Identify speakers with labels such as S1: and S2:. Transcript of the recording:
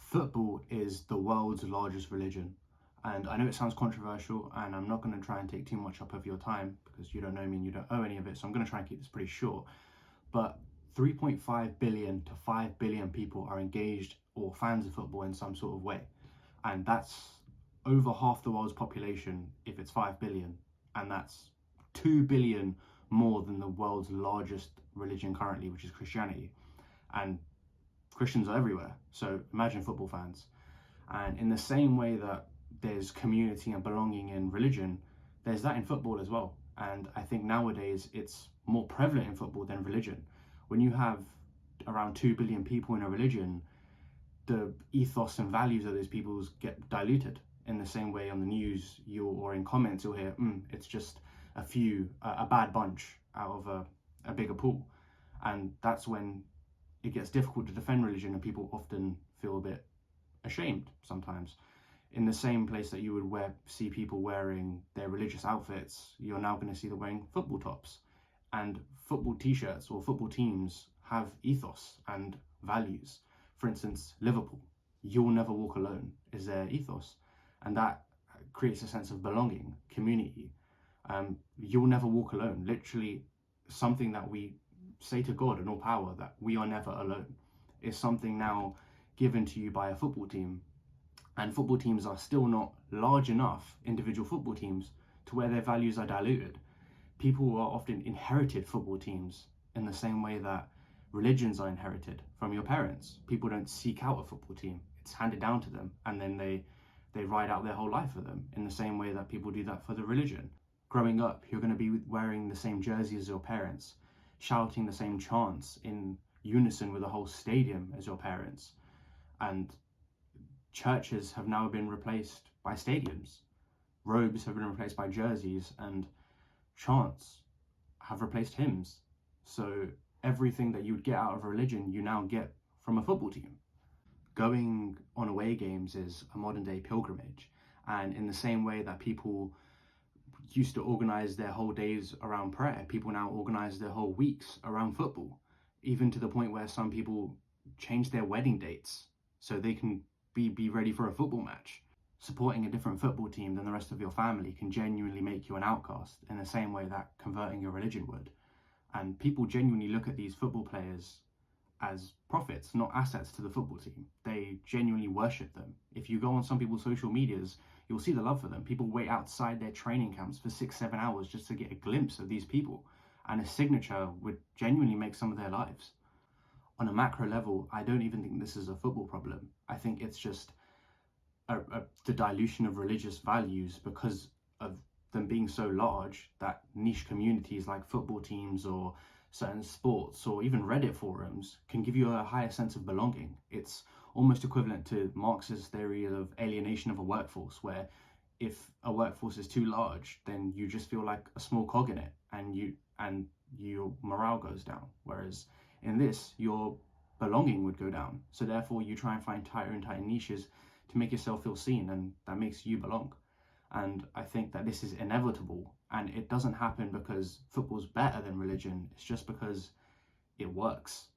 S1: Football is the world's largest religion. And I know it sounds controversial, and I'm not going to try and take too much up of your time because you don't know me and you don't owe any of it. So I'm going to try and keep this pretty short. But 3.5 billion to 5 billion people are engaged or fans of football in some sort of way. And that's over half the world's population if it's 5 billion. And that's 2 billion more than the world's largest religion currently, which is Christianity. And Christians are everywhere. So imagine football fans. And in the same way that there's community and belonging in religion, there's that in football as well. And I think nowadays it's more prevalent in football than religion. When you have around 2 billion people in a religion, the ethos and values of those people get diluted. In the same way on the news or in comments you'll hear, it's just a bad bunch out of a bigger pool. And that's when it gets difficult to defend religion, and people often feel a bit ashamed sometimes. In the same place that you would see people wearing their religious outfits, you're now going to see them wearing football tops. And football t-shirts or football teams have ethos and values. For instance, Liverpool, "You'll never walk alone" is their ethos. And that creates a sense of belonging, community. You'll never walk alone, literally something that we say to God and all power, that we are never alone, is something now given to you by a football team. And football teams are still not large enough, individual football teams, to where their values are diluted. People are often inherited football teams in the same way that religions are inherited from your parents. People don't seek out a football team, it's handed down to them, and then they ride out their whole life for them, in the same way that people do that for the religion. Growing up, you're going to be wearing the same jersey as your parents, shouting the same chants in unison with the whole stadium as your parents. And churches have now been replaced by stadiums. Robes have been replaced by jerseys, and chants have replaced hymns. So everything that you would get out of religion, you now get from a football team. Going on away games is a modern day pilgrimage. And in the same way that people used to organize their whole days around prayer, people now organize their whole weeks around football, even to the point where some people change their wedding dates so they can be ready for a football match. Supporting a different football team than the rest of your family can genuinely make you an outcast, in the same way that converting your religion would. And people genuinely look at these football players as profits, not assets to the football team. They genuinely worship them. If you go on some people's social medias, you'll see the love for them. People wait outside their training camps for 6-7 hours just to get a glimpse of these people, and a signature would genuinely make some of their lives. On a macro level, I don't even think this is a football problem. I think it's just the dilution of religious values because of them being so large, that niche communities like football teams or certain sports or even Reddit forums can give you a higher sense of belonging. It's almost equivalent to Marx's theory of alienation of a workforce, where if a workforce is too large, then you just feel like a small cog in it, and your morale goes down. Whereas in this, your belonging would go down. So therefore you try and find tighter and tighter niches to make yourself feel seen, and that makes you belong. And I think that this is inevitable, and it doesn't happen because football's better than religion. It's just because it works.